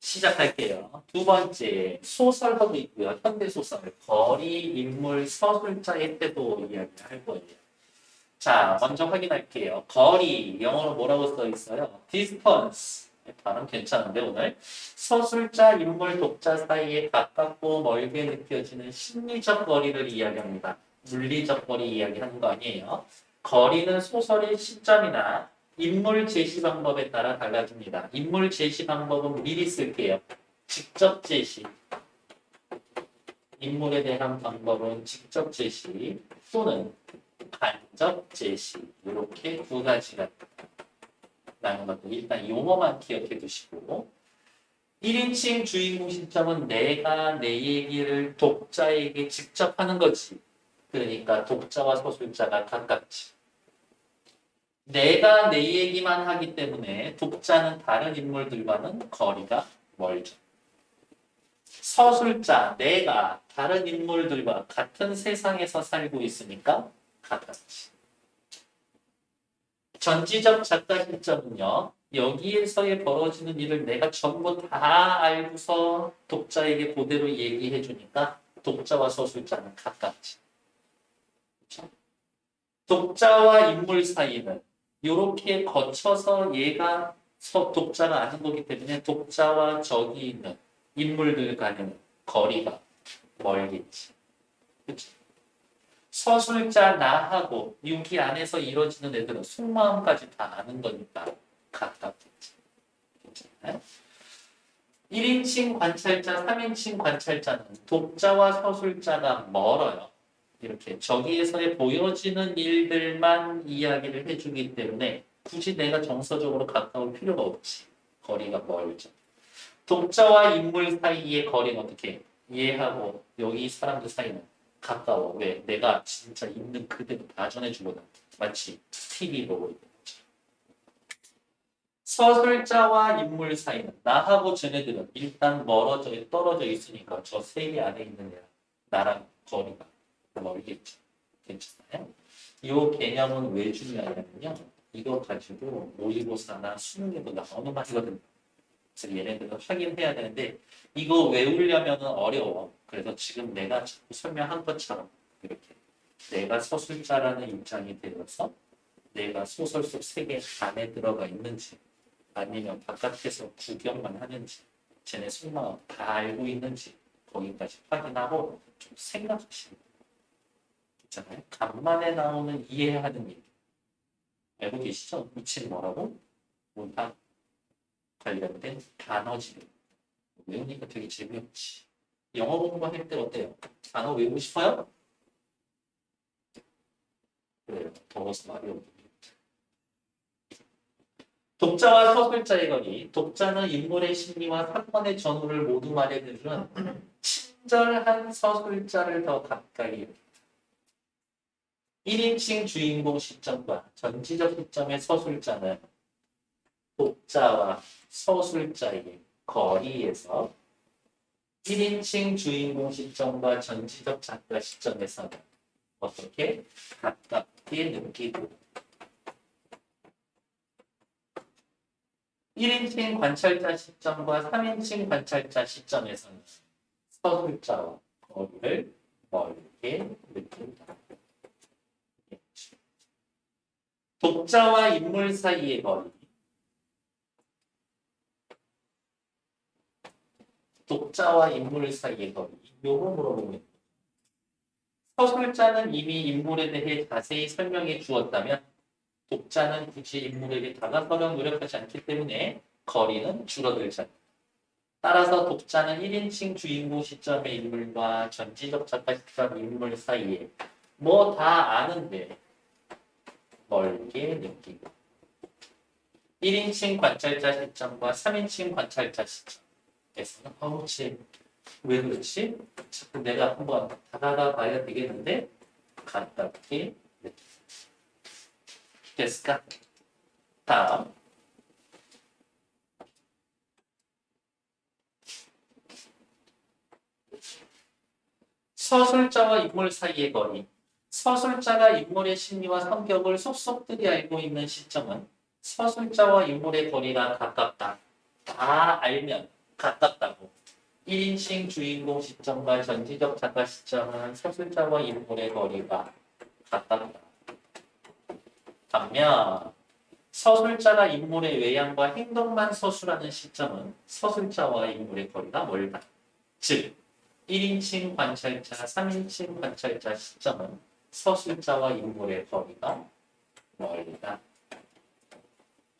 시작할게요. 두 번째, 소설하고 있고요. 현대소설, 거리, 인물, 서술자의 태도 이야기할 거예요. 자, 먼저 확인할게요. 거리, 영어로 뭐라고 써 있어요? distance. 발음 괜찮은데, 오늘? 서술자, 인물, 독자 사이에 가깝고 멀게 느껴지는 심리적 거리를 이야기합니다. 물리적 거리 이야기하는 거 아니에요. 거리는 소설의 시점이나 인물 제시 방법에 따라 달라집니다. 인물 제시 방법은 미리 쓸게요. 직접 제시. 인물에 대한 방법은 직접 제시 또는 간접 제시. 이렇게 두 가지가 나는 것도 일단 용어만 기억해 두시고 1인칭 주인공 시점은 내가 내 얘기를 독자에게 직접 하는 거지. 그러니까 독자와 서술자가 가깝지. 내가 내 얘기만 하기 때문에 독자는 다른 인물들과는 거리가 멀죠. 서술자, 내가 다른 인물들과 같은 세상에서 살고 있으니까 가깝지. 전지적 작가 시점은요. 여기에서의 벌어지는 일을 내가 전부 다 알고서 독자에게 그대로 얘기해 주니까 독자와 서술자는 가깝지. 그렇죠? 독자와 인물 사이는 이렇게 거쳐서 얘가 독자가 아는 거기 때문에 독자와 저기 있는 인물들 간의 거리가 멀겠지. 그렇죠? 서술자 나하고 여기 안에서 이루어지는 애들은 속마음까지 다 아는 거니까 가깝겠지. 괜찮아요? 1인칭 관찰자, 3인칭 관찰자는 독자와 서술자가 멀어요. 이렇게 저기에서의 보여지는 일들만 이야기를 해주기 때문에 굳이 내가 정서적으로 가까울 필요가 없지. 거리가 멀죠. 독자와 인물 사이의 거리는 어떻게? 얘하고 여기 사람들 사이는 가까워. 왜? 내가 진짜 있는 그대로 다 전해주거든. 마치 TV 보고 있는 것처럼. 서술자와 인물 사이는 나하고 쟤네들은 일단 떨어져 있으니까 저 세계 안에 있는 애랑 나랑 거리가 멀겠죠. 괜찮아요? 이 개념은 왜 중요하냐면요. 이거 가지고 모의고사나 수능에도 나오는 말이거든요. 그래서 얘네들은 확인해야 되는데 이거 외우려면 어려워. 그래서 지금 내가 자꾸 설명한 것처럼 이렇게 내가 서술자라는 입장이 되어서 내가 소설 속 세계 안에 들어가 있는지 아니면 바깥에서 구경만 하는지 쟤네 속마음 다 알고 있는지 거기까지 확인하고 좀 생각하시면 있잖아요. 간만에 나오는 이해하는 얘기. 알고 계시죠? 미친 뭐라고? 문학 관련된 단어지를 외우니까 되게 재미없지. 영어 공부할 때 어때요? 단어 외우고 싶어요? 그래요. 더워서 말이 없습니다. 독자와 서술자의 거리. 독자는 인물의 심리와 사건의 전후를 모두 말해주는 친절한 서술자를 더 가까이 1인칭 주인공 시점과 전지적 시점의 서술자는 독자와 서술자의 거리에서 1인칭 주인공 시점과 전지적 작가 시점에서는 어떻게 가깝게 느끼고 1인칭 관찰자 시점과 3인칭 관찰자 시점에서는 서술자와 거리를 멀게 느낀다. 독자와 인물 사이의 거리. 독자와 인물 사이의 거리. 요거 물어보고 있는 서술자는 이미 인물에 대해 자세히 설명해 주었다면 독자는 굳이 인물에게 다가서려 노력하지 않기 때문에 거리는 줄어들지 않는다. 따라서 독자는 1인칭 주인공 시점의 인물과 전지적 작가 시점 인물 사이에 뭐 다 아는데 멀게 느끼고 1인칭 관찰자 시점과 3인칭 관찰자 시점에서는 왜 그렇지? 자꾸 내가 한번 다가가 봐야 되겠는데 가깝게 느끼고 됐을까? 다음 서술자와 인물 사이의 거리. 서술자가 인물의 심리와 성격을 속속들이 알고 있는 시점은 서술자와 인물의 거리가 가깝다. 다 알면 가깝다고. 1인칭 주인공 시점과 전지적 작가 시점은 서술자와 인물의 거리가 같답니다. 반면 서술자가 인물의 외양과 행동만 서술하는 시점은 서술자와 인물의 거리가 멀다. 즉 1인칭 관찰자, 3인칭 관찰자 시점은 서술자와 인물의 거리가 멀다.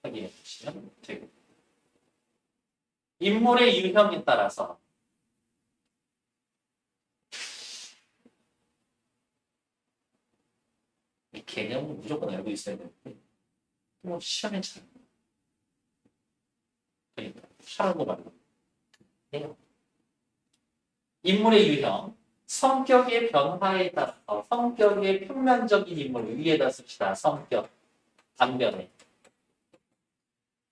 확인해 보시면 되겠습니다. 인물의 유형에 따라서 이 개념은 무조건 알고 있어야 되는데 뭐 시험에 잘 그러니까 하라고 말로 해요. 인물의 유형, 성격의 변화에 따라서 성격의 평면적인 인물 위에다 씁시다. 성격, 반면에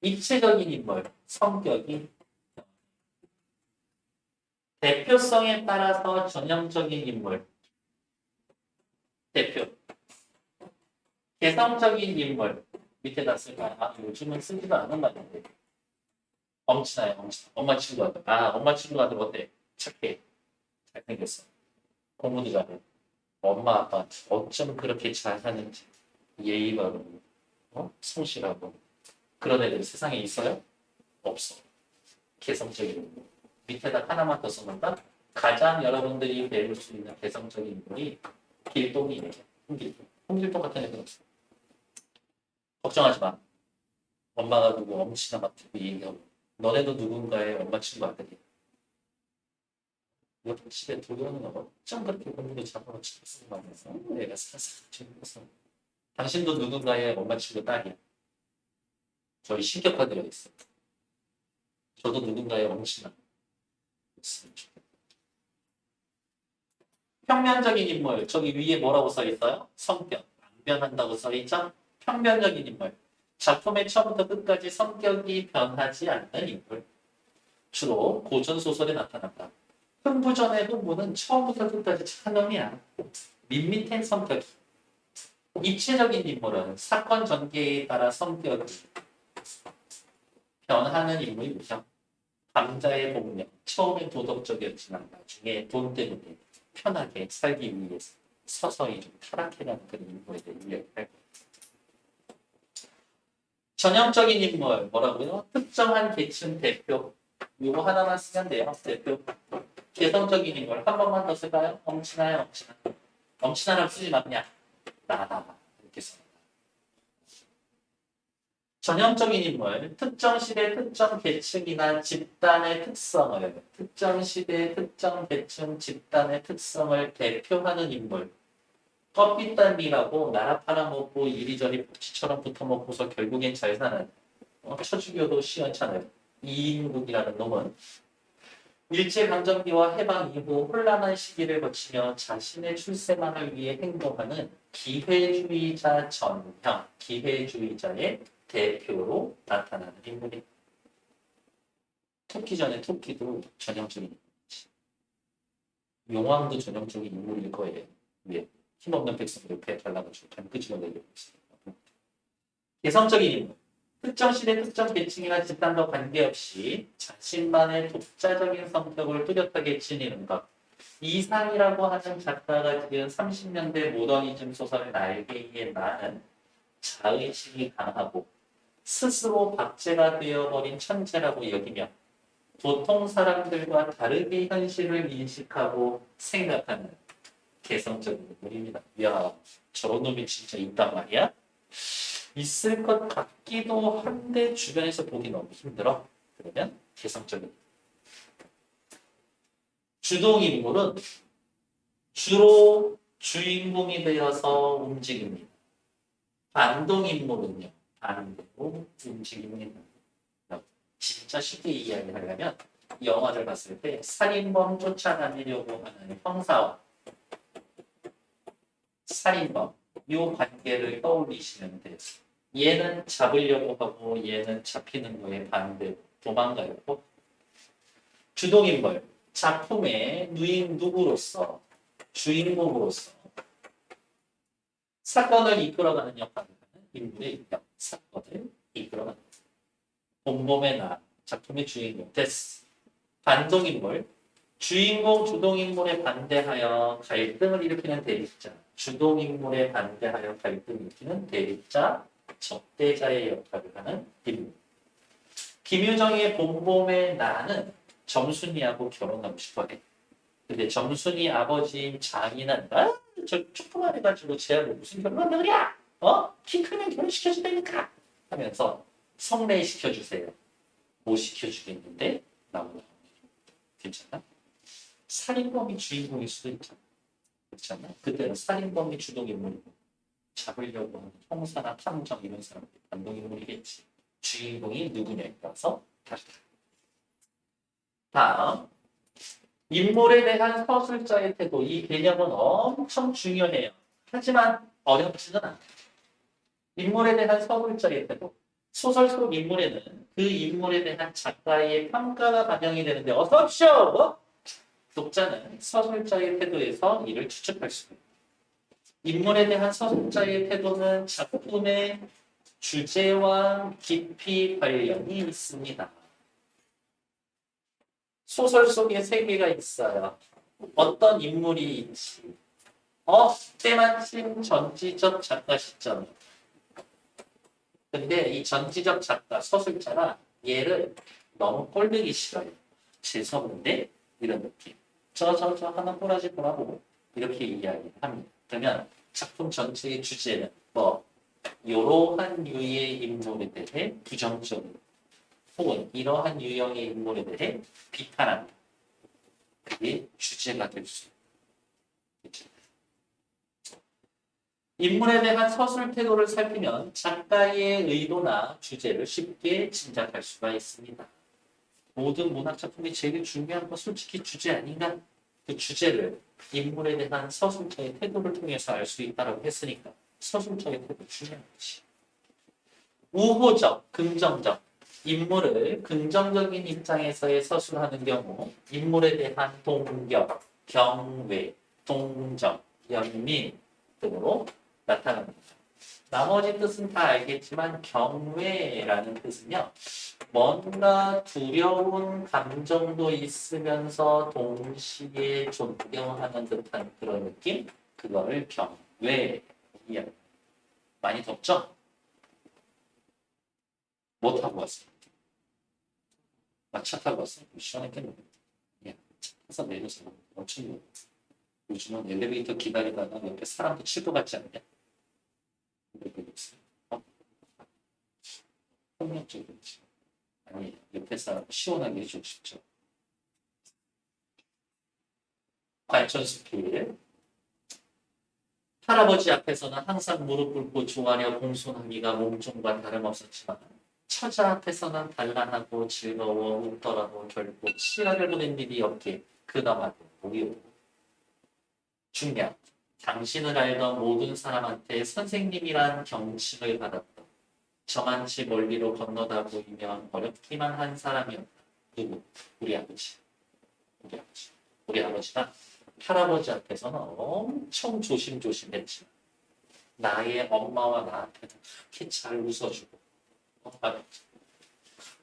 입체적인 인물, 성격이 대표성에 따라서 전형적인 인물, 대표, 개성적인 인물 밑에다 쓸까요? 아, 요즘은 쓰지도 않는 말인데 엄친아요, 엄친. 엄마 친구 아들. 아, 엄마 친구 아들 어때? 착해, 잘생겼어, 공부도 잘해. 엄마 아빠 어쩜 그렇게 잘하는지 예의 바르고 성실하고 그런 애들 세상에 있어요? 없어. 개성적인 인물. 밑에다 하나만 더 써놓는다. 가장 여러분들이 배울 수 있는 개성적인 인물이 길동이에요. 홍길동. 홍길동 같은 애들 없어. 걱정하지 마. 엄마가 누구 엄친아 같은 거 얘기하고 너네도 누군가의 엄마 친구 아들이야. 옆 집에 들어오는 거 어쩜 그렇게 공부도 잘하고 친구 만나서 내가 살살 챙겨서 당신도 누군가의 엄마 친구 딸이야. 저희 신격화되어 있어. 저도 누군가의 엄친아 있으면 좋겠다. 평면적인 인물 저기 위에 뭐라고 써 있어요? 성격 안 변한다고 써 있죠? 평면적인 인물 작품의 처음부터 끝까지 성격이 변하지 않는 인물 주로 고전 소설에 나타난다. 흥부전의 흥부는 처음부터 끝까지 착한 놈이야. 밋밋한 성격이. 입체적인 인물은 사건 전개에 따라 성격이 변하는 인물이죠. 남자의 본명 처음엔 도덕적이었지만 나중에 돈 때문에 편하게 살기 위해서 서서히 좀 타락해가는 그런 인물에 대해 이야기할 거예요. 전형적인 인물 뭐라고요? 특정한 계층 대표 이거 하나만 쓰면 돼요. 대표 개성적인 인물 한 번만 더 쓸까요? 엄친아요 엄친아. 엄친아라고 쓰지 마 그냥 나다 이렇게 씁니다. 전형적인 인물 특정 시대 특정 계층이나 집단의 특성을 특정 시대 특정 계층 집단의 특성을 대표하는 인물 껍빗단이라고 나라 팔아먹고 이리저리 복지처럼 붙어먹고서 결국엔 잘 사는 처죽여도 시원찮은 이인국이라는 놈은 일제강점기와 해방 이후 혼란한 시기를 거치며 자신의 출세만을 위해 행동하는 기회주의자 전형, 기회주의자의 대표로 나타나는 인물이 토끼 전에 토끼도 전형적인 인물이지. 용왕도 전형적인 인물일 거예요. 왜? 힘없는 백성을 옆에 달라가지고 발끝으로 내리고 있습니다. 개성적인 인물. 특정 시대 특정 계층이나 집단과 관계없이 자신만의 독자적인 성격을 뚜렷하게 지니는 것. 이상이라고 하는 작가가 지은 30년대 모더니즘 소설의 날개에 나는 자의식이 강하고 스스로 박제가 되어버린 천재라고 여기며 보통 사람들과 다르게 현실을 인식하고 생각하는 개성적인 인물입니다. 이야, 저런 놈이 진짜 있단 말이야? 있을 것 같기도 한데 주변에서 보기 너무 힘들어. 그러면 개성적인 주동인물은 주로 주인공이 되어서 움직입니다. 반동인물은요. 반대로 움직입니다. 진짜 쉽게 이야기하려면 영화를 봤을 때 살인범 쫓아다니려고 하는 형사와 살인범 이 관계를 떠올리시면 돼요. 얘는 잡으려고 하고 얘는 잡히는 거에 반대로 도망가요. 주동인물 작품의 누구로서 주인공으로서 사건을 이끌어가는 역할을 하는 인물의 사건을 이끌어가는 봄봄의 날 작품의 주인공 됐어. 반동인물, 주인공 주동인물에 반대하여 갈등을 일으키는 대립자, 주동인물에 반대하여 갈등을 일으키는 대립자, 적대자의 역할을 하는 인물. 김유정의 봄봄의 나는 점순이하고 결혼하고 싶어해. 근데 점순이 아버지인 장인한가? 저 조그만 해가지고 쟤하고 무슨 결혼한다 그래? 키 크면 결혼시켜준다니까! 하면서 성례시켜주세요. 못 시켜주겠는데? 라고. 괜찮아? 살인범이 주인공일 수도 있잖아. 그렇지 않나? 그때는 살인범이 주동인물이고 잡으려고 하는 형사나 탐정 이런 사람들이 반동인물이겠지. 주인공이 누구냐에 따라서 다르다. 다음, 인물에 대한 서술자의 태도. 이 개념은 엄청 중요해요. 하지만 어렵지는 않다. 인물에 대한 서술자의 태도. 소설 속 인물에는 그 인물에 대한 작가의 평가가 반영이 되는데 어서 오십시오! 독자는 서술자의 태도에서 이를 추측할 수 있다. 인물에 대한 서술자의 태도는 작품의 주제와 깊이 관련이 있습니다. 소설 속에 세계가 있어요. 어떤 인물이 있지. 때마침 전지적 작가 시점. 근데 이 전지적 작가, 서술자가 얘를 너무 꼴보기 싫어요. 재수없는데? 이런 느낌. 저 하나 꼬라지 보라고 이렇게 이야기를 합니다. 그러면 작품 전체의 주제는 이러한 유의 인물에 대해 부정적으로 혹은 이러한 유형의 인물에 대해 비판한다. 그게 주제가 될 수 있죠. 인물에 대한 서술 태도를 살피면 작가의 의도나 주제를 쉽게 짐작할 수가 있습니다. 모든 문학 작품이 제일 중요한 건 솔직히 주제 아닌가? 그 주제를 인물에 대한 서술자의 태도를 통해서 알 수 있다고 했으니까 서술자의 태도 중요한 거지. 우호적, 긍정적. 인물을 긍정적인 입장에서의 서술하는 경우 인물에 대한 동경, 경외, 동정, 연민 등으로 나타납니다. 나머지 뜻은 다 알겠지만 경외라는 뜻은요. 뭔가 두려운 감정도 있으면서 동시에 존경하는 듯한 그런 느낌? 그거를 경외. 많이 덥죠? 뭐 타고 왔어요? 차 타고 왔어요? 시원했겠는데. 차 타서 내려서 엄청 요즘은 엘리베이터 기다리다가 옆에 사람도 칠 것 같지 않냐? 폭력적이지. 아니, 옆에 사람 시원하게 해주고 싶죠. 발전스필. 할아버지 앞에서는 항상 무릎 꿇고 중하려 공손하기가 몸종과 다름없었지만 처자 앞에서는 단란하고 즐거워 웃더라도 결코 치아를 보낸 일이 없게 그나마도 무효. 중량. 당신을 알던 모든 사람한테 선생님이란 경칭을 받았다. 저만치 멀리로 건너다 보이면 어렵기만 한 사람이었다. 누구? 우리 아버지. 우리 아버지. 우리 아버지가 할아버지 앞에서는 엄청 조심조심했지만 나의 엄마와 나한테는 그렇게 잘 웃어주고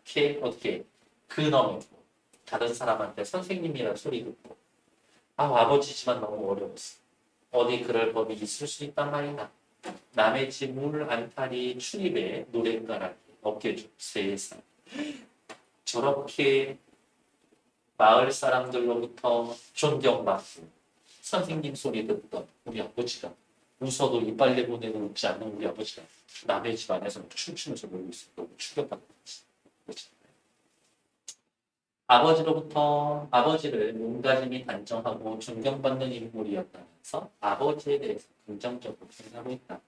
그렇게 어떻게 근엄했고 다른 사람한테 선생님이라는 소리 듣고 아버지지만 너무 어려웠어. 어디 그럴 법이 있을 수 있단 말이다. 남의 집 물 안탈이 출입에 노랫가락이 어깨죠. 세상. 저렇게 마을 사람들로부터 존경받고 선생님 소리 듣던 우리 아버지가 웃어도 이빨 내보내고 웃지 않는 우리 아버지가 남의 집 안에서 춤추면서 놀고 있어. 너무 충격받았지. 아버지를 몸가짐이 단정하고 존경받는 인물이었다면서 아버지에 대해서 긍정적으로 생각하고 있다.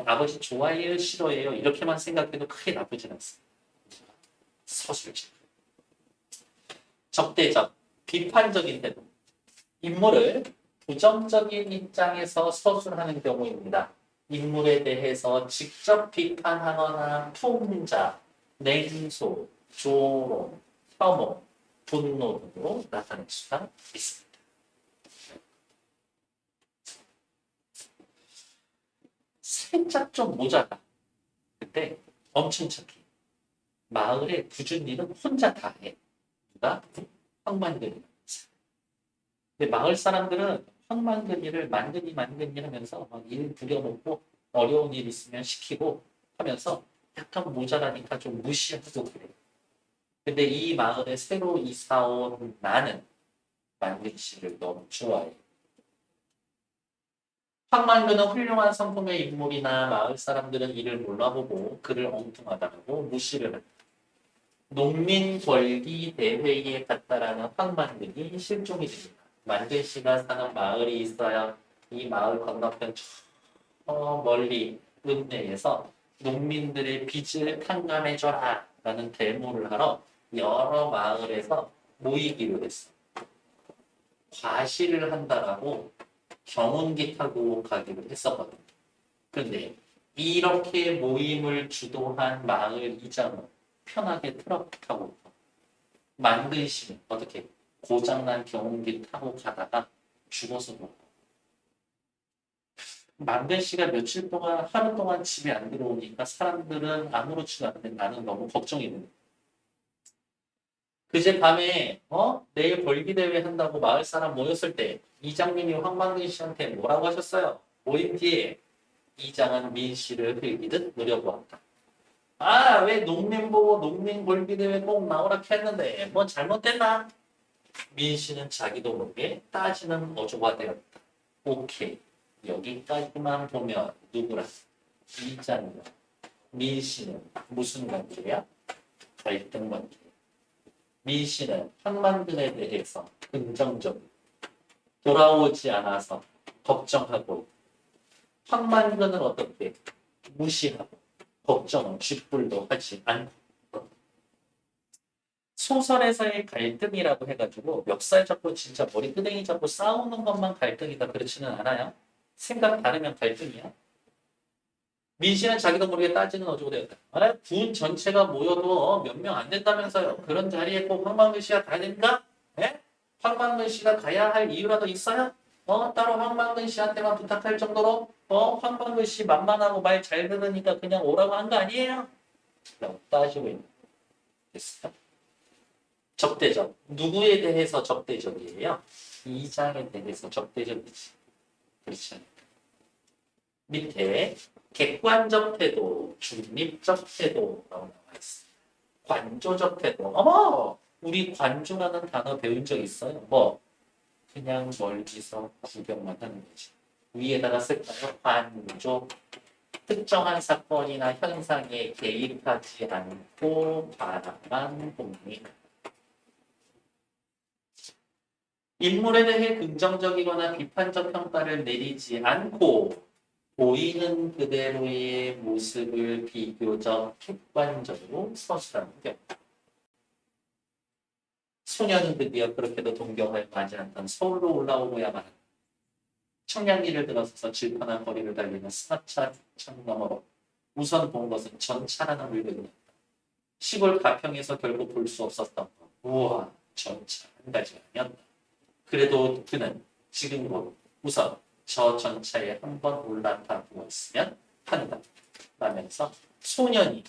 아버지 좋아해요, 싫어해요 이렇게만 생각해도 크게 나쁘진 않습니다. 서술적. 적대적, 비판적인 태도. 인물을 부정적인 입장에서 서술하는 경우입니다. 인물에 대해서 직접 비판하거나 풍자, 냉소, 조롱, 혐오, 분노 등으로 나타낼 수가 있습니다. 살짝 좀 모자라. 그때 엄청 착해. 마을에 굳은 일은 혼자 다 해. 누가? 황만근이. 근데 마을 사람들은 황만근이를 만근이 하면서 막 일 부려먹고 어려운 일 있으면 시키고 하면서 약간 모자라니까 좀 무시하고 그래요. 근데 이 마을에 새로 이사 온 나는 만근 씨를 너무 좋아해. 황만근은 훌륭한 성품의 인물이나 마을 사람들은 이를 몰라보고 그를 엉뚱하다고 무시를 한다. 농민 권리 대회에 갔다라는 황만근이 실종이 됩니다. 만근 씨가 사는 마을이 있어요. 이 마을 건너편 저 멀리 읍내에서 농민들의 빚을 탕감해줘라 라는 데모를 하러 여러 마을에서 모이기로 했어. 과시를 한다라고 경운기 타고 가기로 했었거든. 근데 이렇게 모임을 주도한 마을 이장은 편하게 트럭 타고 만근 씨는 어떻게 고장난 경운기 타고 가다가 죽어서 뭐 만근 씨가 며칠 동안 하루 동안 집에 안 들어오니까 사람들은 아무렇지도 않은데 나는 너무 걱정이 되는 거야. 그제 밤에 내일 벌기대회 한다고 마을 사람 모였을 때 이장님이 황만근 씨한테 뭐라고 하셨어요? 모임 뒤에 이장은 민 씨를 흘기듯 노려보았다. 아, 왜 농민 보고 농민 벌기대회 꼭 나오라 했는데 뭐 잘못됐나? 민 씨는 자기도 모르게 따지는 어조가 되었다. 오케이. 여기까지만 보면 누구라? 이장이야. 민 씨는 무슨 관계야? 갈등 관계. 민 씨는 황만근에 대해서 긍정적으로 돌아오지 않아서 걱정하고 황만근은 어떻게 무시하고 걱정은 쥐뿔도 하지 않고 소설에서의 갈등이라고 해가지고 멱살 잡고 진짜 머리끄댕이 잡고 싸우는 것만 갈등이다 그렇지는 않아요. 생각 다르면 갈등이야. 민 씨는 자기도 모르게 따지는 어조가 되었다. 군 전체가 모여도 몇 명 안 된다면서요. 그런 자리에 꼭 황만근 씨가 가야 됩니까? 예? 황만근 씨가 가야 할 이유라도 있어요? 따로 황만근 씨한테만 부탁할 정도로 황만근 씨 만만하고 말 잘 들으니까 그냥 오라고 한 거 아니에요? 라고 따지고 있는 됐어요. 적대적. 누구에 대해서 적대적이에요? 이장에 대해서 적대적이지. 그렇죠. 밑에 객관적 태도, 중립적 태도라고 나와 있어요. 관조적 태도. 어머! 우리 관조라는 단어 배운 적 있어요? 뭐? 그냥 멀리서 구경만 하는 거지. 위에다가 쓸까요? 관조. 특정한 사건이나 현상에 개입하지 않고 바라만 봅니다. 인물에 대해 긍정적이거나 비판적 평가를 내리지 않고 보이는 그대로의 모습을 비교적 객관적으로 서술하는 경우. 소년은 드디어 그렇게도 동경을 하지 않던 서울로 올라오고야만 한다. 청량리를 들어서서 질펀한 거리를 달리는 스마차 창 너머로 우선 본 것은 전차라는 물건이었다. 시골 가평에서 결국 볼 수 없었던 것. 우와, 전차 한 가지가 아니었다. 그래도 그는 지금으로 우선 저 전차에 한번 올라타 보았으면 한다. 라면서 소년이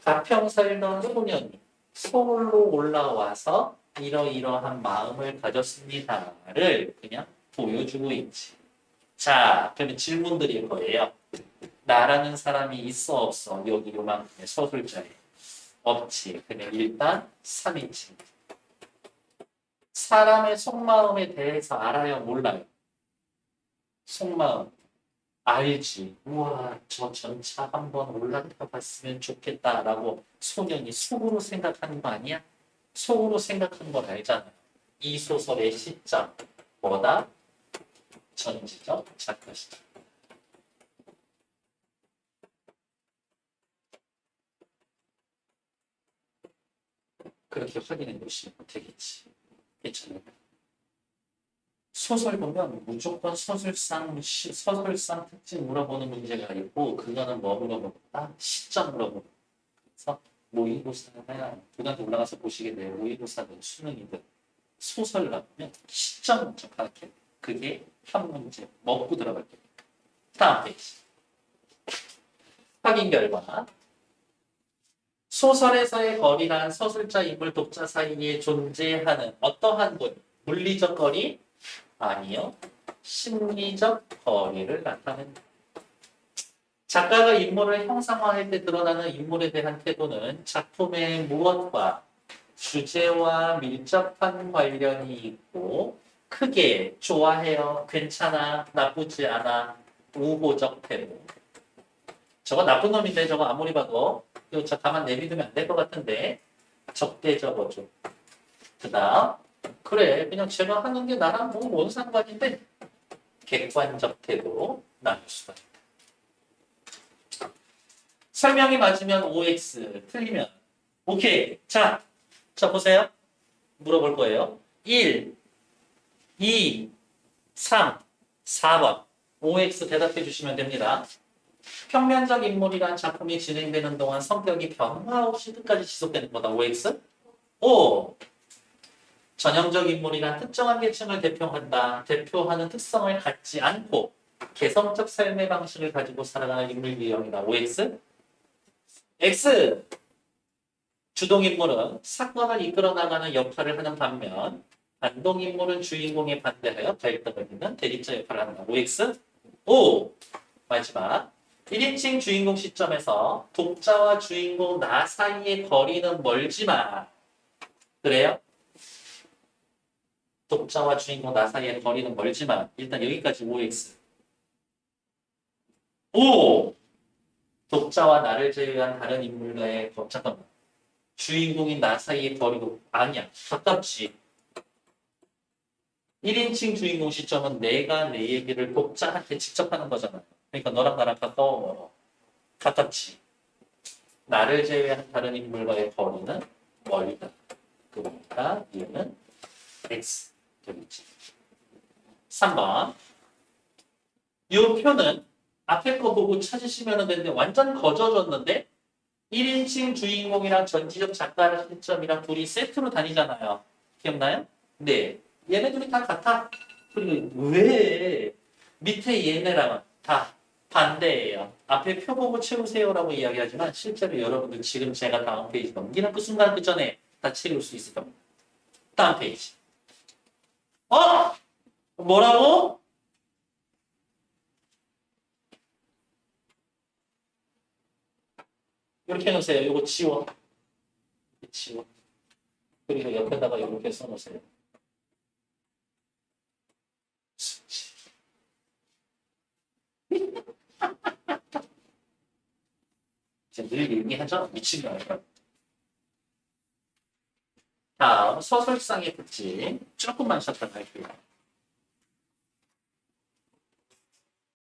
가평 살던 소년이 서울로 올라와서 이러이러한 마음을 가졌습니다를 그냥 보여주고 있지. 자, 그러면 질문 드릴 거예요. 나라는 사람이 있어 없어? 여기 요만큼의 서술자에. 없지. 그냥 일단 3인칭. 사람의 속마음에 대해서 알아요? 몰라요? 속마음. 알지. 우와, 저 전차 한번 올라타 봤으면 좋겠다라고 소년이 속으로 생각하는 거 아니야? 속으로 생각하는 걸 알잖아요. 이 소설의 시점. 뭐다? 전지적 작가 시점. 그렇게 확인해 보시면 되겠지. 괜찮아요. 소설 보면 무조건 서술상 특징 물어보는 문제가 있고 그거는 뭐 물어본다? 시점 물어본다. 그래서 모의고사나 고등학교 올라가서 보시게 돼요. 모의고사든 수능이든 소설 나오면 시점 먼저 파악해. 그게 한 문제 먹고 들어갈 테니까. 다음 페이지. 확인 결과 소설에서의 거리란 서술자, 인물, 독자 사이에 존재하는 어떠한 것, 물리적 거리? 아니요. 심리적 거리를 나타낸다. 작가가 인물을 형상화할 때 드러나는 인물에 대한 태도는 작품의 무엇과 주제와 밀접한 관련이 있고 크게 좋아해요, 괜찮아, 나쁘지 않아, 우호적 태도. 저거 나쁜 놈인데 저거 아무리 봐도 이거 저 가만 내비두면 안 될 것 같은데 적대적어줘. 그 다음 그래 그냥 제가 하는 게 나랑 뭔 상관인데 객관적 태도로 나눌 수가 있다. 설명이 맞으면 OX, 틀리면 오케이. 자 보세요. 물어볼 거예요. 1, 2, 3, 4번. OX 대답해 주시면 됩니다. 평면적 인물이란 작품이 진행되는 동안 성격이 변화 없이 끝까지 지속되는 거다. OX. 5. 전형적 인물이란 특정한 계층을 대표한다. 대표하는 특성을 갖지 않고 개성적 삶의 방식을 가지고 살아가는 인물 유형이다. OX. X. 주동인물은 사건을 이끌어 나가는 역할을 하는 반면 반동인물은 주인공에 반대하여 갈등을 빚는 대립자 역할을 한다. OX. O. 마지막 1인칭 주인공 시점에서 독자와 주인공 나 사이의 거리는 멀지만 그래요? 독자와 주인공 나 사이의 거리는 멀지만 일단 여기까지 OX. O. 독자와 나를 제외한 다른 인물과의 잠깐만. 주인공인 나 사이의 거리도 아니야. 가깝지. 1인칭 주인공 시점은 내가 내 얘기를 독자한테 직접 하는 거잖아. 그러니까 너랑 나랑 가까워. 가깝지. 나를 제외한 다른 인물과의 거리는 멀다. 그러니까 얘는 X. 되겠지. 3번. 이 표는 앞에 거 보고 찾으시면 되는데 완전 거저졌는데 1인칭 주인공이랑 전지적 작가의 시점이랑 둘이 세트로 다니잖아요. 기억나요? 네. 얘네들이 다 같아. 그리고 왜 밑에 얘네랑은 다 반대예요. 앞에 표 보고 채우세요라고 이야기하지만 실제로 여러분들 지금 제가 다음 페이지 넘기는 그 순간 그 전에 다 채울 수 있을 겁니다. 다음 페이지. 어? 뭐라고? 이렇게 해놓으세요. 이거 지워. 지워. 그리고 옆에다가 이렇게 써놓으세요. 이제 늘 얘기하죠? 미친 거 아닐까? 다음, 소설상의 특징. 조금만 잠깐 할게요.